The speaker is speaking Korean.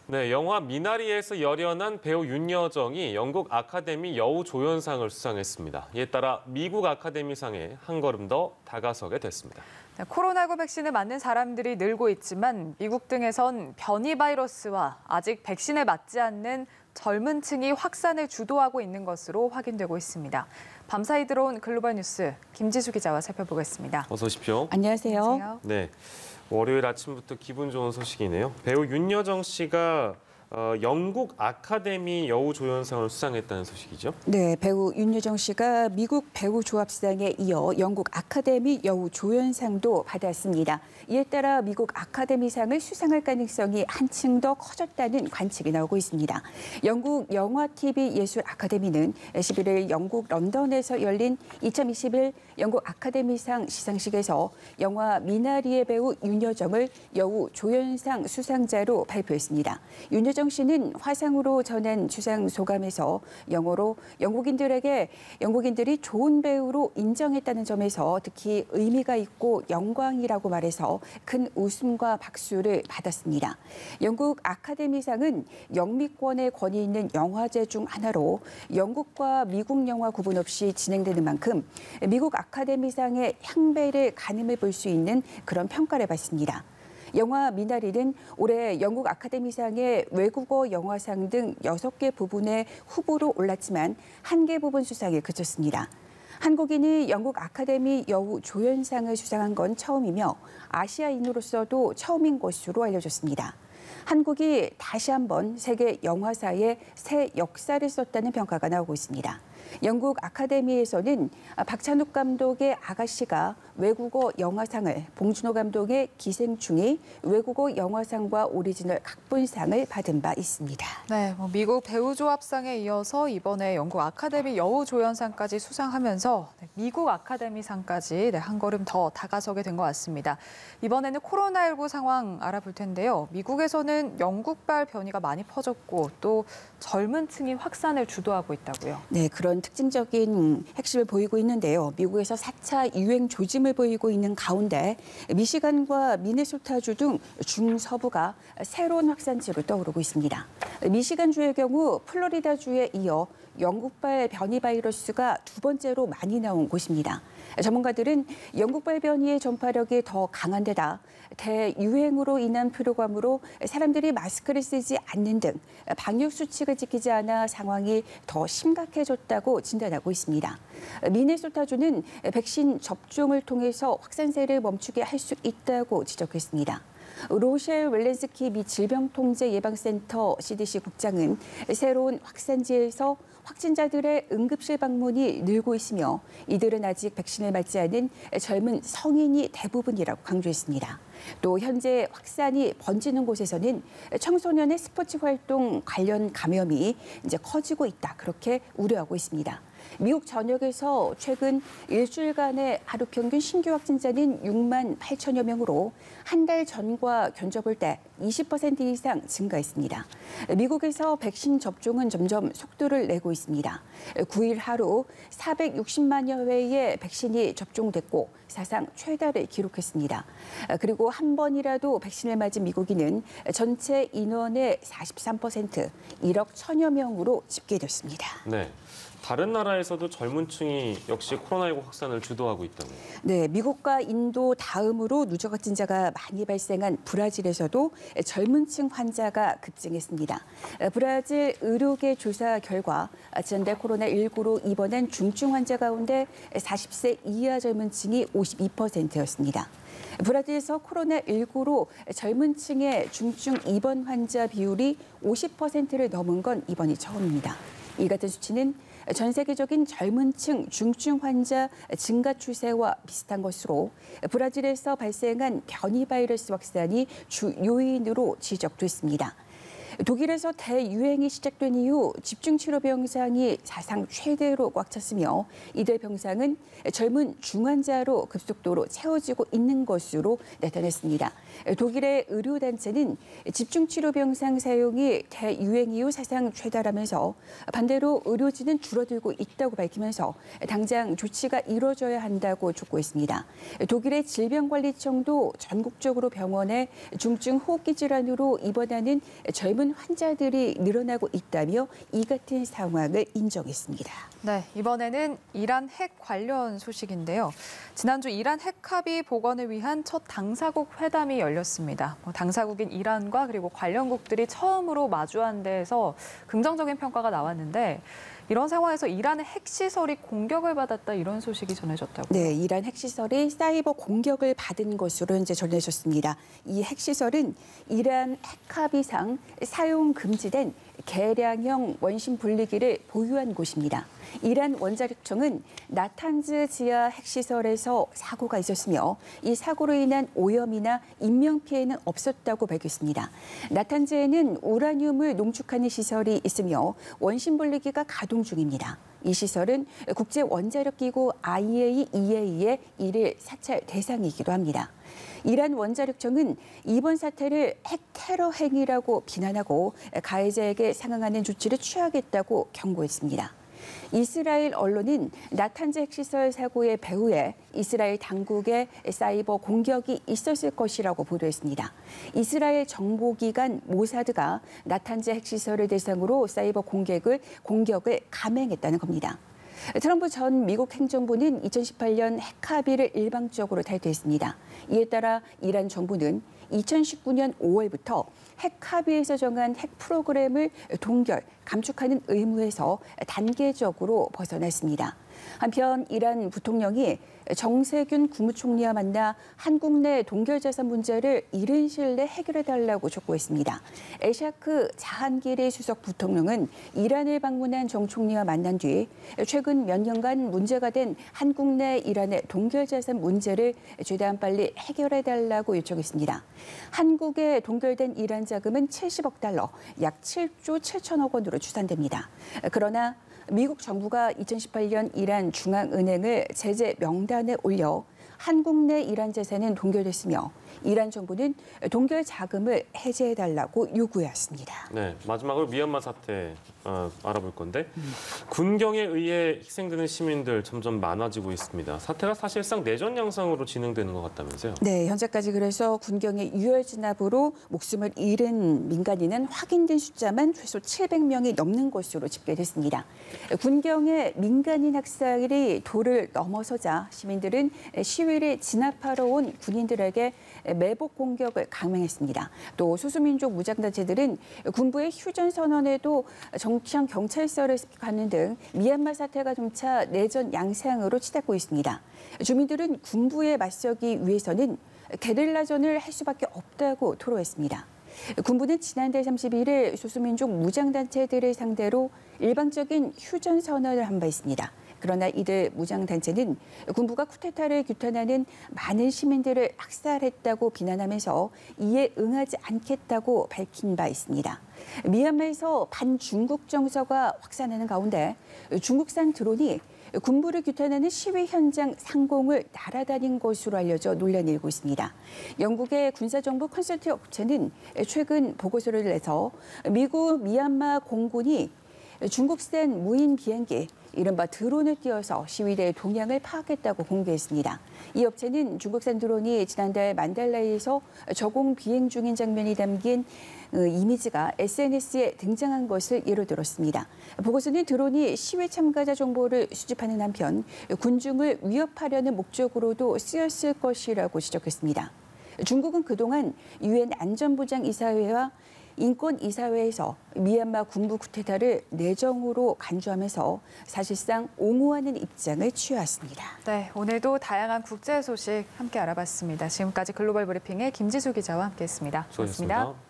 네, 영화 미나리에서 열연한 배우 윤여정이 영국 아카데미 여우조연상을 수상했습니다. 이에 따라 미국 아카데미상에 한 걸음 더 다가서게 됐습니다. 네, 코로나19 백신을 맞는 사람들이 늘고 있지만 미국 등에선 변이 바이러스와 아직 백신에 맞지 않는 젊은 층이 확산을 주도하고 있는 것으로 확인되고 있습니다. 밤사이 들어온 글로벌 뉴스 김지수 기자와 살펴보겠습니다. 어서 오십시오. 안녕하세요. 안녕하세요. 네, 월요일 아침부터 기분 좋은 소식이네요. 배우 윤여정 씨가 영국 아카데미 여우조연상을 수상했다는 소식이죠? 네, 배우 윤여정 씨가 미국 배우 조합상에 이어 영국 아카데미 여우조연상도 받았습니다. 이에 따라 미국 아카데미상을 수상할 가능성이 한층 더 커졌다는 관측이 나오고 있습니다. 영국 영화 TV 예술 아카데미는 11일 영국 런던에서 열린 2021 영국 아카데미상 시상식에서 영화 미나리의 배우 윤여정을 여우조연상 수상자로 발표했습니다. 윤여정 씨는 화상으로 전한 수상 소감에서 영어로 영국인들이 좋은 배우로 인정했다는 점에서 특히 의미가 있고 영광이라고 말해서 큰 웃음과 박수를 받았습니다. 영국 아카데미상은 영미권의 권위 있는 영화제 중 하나로 영국과 미국 영화 구분 없이 진행되는 만큼 미국 아카데미상의 향배를 가늠해 볼 수 있는 그런 평가를 받습니다. 영화 미나리는 올해 영국 아카데미상의 외국어 영화상 등 6개 부분에 후보로 올랐지만 1개 부분 수상에 그쳤습니다. 한국인이 영국 아카데미 여우조연상을 수상한 건 처음이며 아시아인으로서도 처음인 것으로 알려졌습니다. 한국이 다시 한번 세계 영화사에 새 역사를 썼다는 평가가 나오고 있습니다. 영국 아카데미에서는 박찬욱 감독의 아가씨가 외국어 영화상을, 봉준호 감독의 기생충이 외국어 영화상과 오리지널 각본상을 받은 바 있습니다. 네, 미국 배우조합상에 이어서 이번에 영국 아카데미 여우조연상까지 수상하면서 미국 아카데미상까지 한 걸음 더 다가서게 된 것 같습니다. 이번에는 코로나19 상황 알아볼 텐데요. 미국에서는 영국발 변이가 많이 퍼졌고 또 젊은 층이 확산을 주도하고 있다고요. 네, 그런 특징적인 핵심을 보이고 있는데요. 미국에서 4차 유행 조짐을 보이고 있는 가운데 미시간과 미네소타주 등 중서부가 새로운 확산지로 떠오르고 있습니다. 미시간주의 경우 플로리다주에 이어 영국발 변이 바이러스가 두 번째로 많이 나온 곳입니다. 전문가들은 영국발 변이의 전파력이 더 강한 데다 대유행으로 인한 피로감으로 사람들이 마스크를 쓰지 않는 등 방역 수칙을 지키지 않아 상황이 더 심각해졌다고 진단하고 있습니다. 미네소타주는 백신 접종을 통해서 확산세를 멈추게 할 수 있다고 지적했습니다. 로셸 웰렌스키 미 질병통제예방센터 CDC 국장은 새로운 확산지에서 확진자들의 응급실 방문이 늘고 있으며 이들은 아직 백신을 맞지 않은 젊은 성인이 대부분이라고 강조했습니다. 또 현재 확산이 번지는 곳에서는 청소년의 스포츠 활동 관련 감염이 이제 커지고 있다. 그렇게 우려하고 있습니다. 미국 전역에서 최근 일주일간의 하루 평균 신규 확진자는 6만 8천여 명으로 한 달 전과 견적을 때 20% 이상 증가했습니다. 미국에서 백신 접종은 점점 속도를 내고 있습니다. 9일 하루 460만여 회의 백신이 접종됐고 사상 최다를 기록했습니다. 그리고 한 번이라도 백신을 맞은 미국인은 전체 인원의 43%, 1억 1천여 명으로 집계됐습니다. 네. 다른 나라에서도 젊은 층이 역시 코로나19 확산을 주도하고 있다고요. 네, 미국과 인도 다음으로 누적 확진자가 많이 발생한 브라질에서도 젊은 층 환자가 급증했습니다. 브라질 의료계 조사 결과 지난달 코로나19로 입원한 중증 환자 가운데 40세 이하 젊은 층이 52%였습니다. 브라질에서 코로나19로 젊은 층의 중증 입원 환자 비율이 50%를 넘은 건 이번이 처음입니다. 이 같은 수치는 전 세계적인 젊은 층 중증 환자 증가 추세와 비슷한 것으로 브라질에서 발생한 변이 바이러스 확산이 주 요인으로 지적됐습니다. 독일에서 대유행이 시작된 이후 집중치료 병상이 사상 최대로 꽉 찼으며 이들 병상은 젊은 중환자로 급속도로 채워지고 있는 것으로 나타났습니다. 독일의 의료단체는 집중치료 병상 사용이 대유행 이후 사상 최다라면서 반대로 의료진은 줄어들고 있다고 밝히면서 당장 조치가 이루어져야 한다고 촉구했습니다. 독일의 질병관리청도 전국적으로 병원에 중증 호흡기 질환으로 입원하는 젊은 입원 환자들이 늘어나고 있다며 이 같은 상황을 인정했습니다. 네, 이번에는 이란 핵 관련 소식인데요. 지난주 이란 핵 합의 복원을 위한 첫 당사국 회담이 열렸습니다. 당사국인 이란과 그리고 관련국들이 처음으로 마주한 데에서 긍정적인 평가가 나왔는데 이런 상황에서 이란의 핵시설이 공격을 받았다 이런 소식이 전해졌다고요. 네, 이란 핵시설이 사이버 공격을 받은 것으로 이제 전해졌습니다. 이 핵시설은 이란 핵합의상 사용 금지된 개량형 원심 분리기를 보유한 곳입니다. 이란 원자력청은 나탄즈 지하 핵시설에서 사고가 있었으며 이 사고로 인한 오염이나 인명피해는 없었다고 밝혔습니다. 나탄즈에는 우라늄을 농축하는 시설이 있으며 원심 분리기가 가동 중입니다. 이 시설은 국제원자력기구 IAEA의 일일 사찰 대상이기도 합니다. 이란 원자력청은 이번 사태를 핵 테러 행위라고 비난하고 가해자에게 상응하는 조치를 취하겠다고 경고했습니다. 이스라엘 언론은 나탄즈 핵시설 사고의 배후에 이스라엘 당국의 사이버 공격이 있었을 것이라고 보도했습니다. 이스라엘 정보기관 모사드가 나탄즈 핵시설을 대상으로 사이버 공격을 감행했다는 겁니다. 트럼프 전 미국 행정부는 2018년 핵 합의를 일방적으로 탈퇴했습니다. 이에 따라 이란 정부는 2019년 5월부터 핵 합의에서 정한 핵 프로그램을 동결, 감축하는 의무에서 단계적으로 벗어났습니다. 한편 이란 부통령이 정세균 국무총리와 만나 한국 내 동결자산 문제를 이른 시일 내 해결해달라고 촉구했습니다. 에샤크 자한기리 수석 부통령은 이란을 방문한 정 총리와 만난 뒤 최근 몇 년간 문제가 된 한국 내 이란의 동결자산 문제를 최대한 빨리 해결해달라고 요청했습니다. 한국에 동결된 이란 자금은 70억 달러, 약 7조 7천억 원으로 추산됩니다. 그러나 미국 정부가 2018년 이란 중앙은행을 제재 명단에 올려 한국 내 이란 재산은 동결됐으며 이란 정부는 동결 자금을 해제해달라고 요구했습니다. 네, 마지막으로 미얀마 사태 알아볼 건데 군경에 의해 희생되는 시민들 점점 많아지고 있습니다. 사태가 사실상 내전 양상으로 진행되는 것 같다면서요? 네, 현재까지 그래서 군경의 유혈 진압으로 목숨을 잃은 민간인은 확인된 숫자만 최소 700명이 넘는 것으로 집계됐습니다. 군경의 민간인 학살이 도를 넘어서자 시민들은 시위를 진압하러 온 군인들에게 매복 공격을 강행했습니다. 또 소수민족 무장단체들은 군부의 휴전 선언에도 정치형 경찰서를 습격하는 등 미얀마 사태가 점차 내전 양상으로 치닫고 있습니다. 주민들은 군부에 맞서기 위해서는 게릴라전을 할 수밖에 없다고 토로했습니다. 군부는 지난달 31일 소수민족 무장단체들을 상대로 일방적인 휴전 선언을 한 바 있습니다. 그러나 이들 무장단체는 군부가 쿠데타를 규탄하는 많은 시민들을 학살했다고 비난하면서 이에 응하지 않겠다고 밝힌 바 있습니다. 미얀마에서 반중국 정서가 확산하는 가운데 중국산 드론이 군부를 규탄하는 시위 현장 상공을 날아다닌 것으로 알려져 논란이 일고 있습니다. 영국의 군사정보 컨설팅 업체는 최근 보고서를 내서 미국 미얀마 공군이 중국산 무인 비행기 이른바 드론을 띄워서 시위대의 동향을 파악했다고 공개했습니다. 이 업체는 중국산 드론이 지난달 만달라에서 저공 비행 중인 장면이 담긴 이미지가 SNS에 등장한 것을 예로 들었습니다. 보고서는 드론이 시위 참가자 정보를 수집하는 한편 군중을 위협하려는 목적으로도 쓰였을 것이라고 지적했습니다. 중국은 그동안 유엔 안전보장 이사회와 인권이사회에서 미얀마 군부 쿠데타를 내정으로 간주하면서 사실상 옹호하는 입장을 취해왔습니다. 네, 오늘도 다양한 국제 소식 함께 알아봤습니다. 지금까지 글로벌 브리핑의 김지수 기자와 함께했습니다. 수고하셨습니다. 고맙습니다.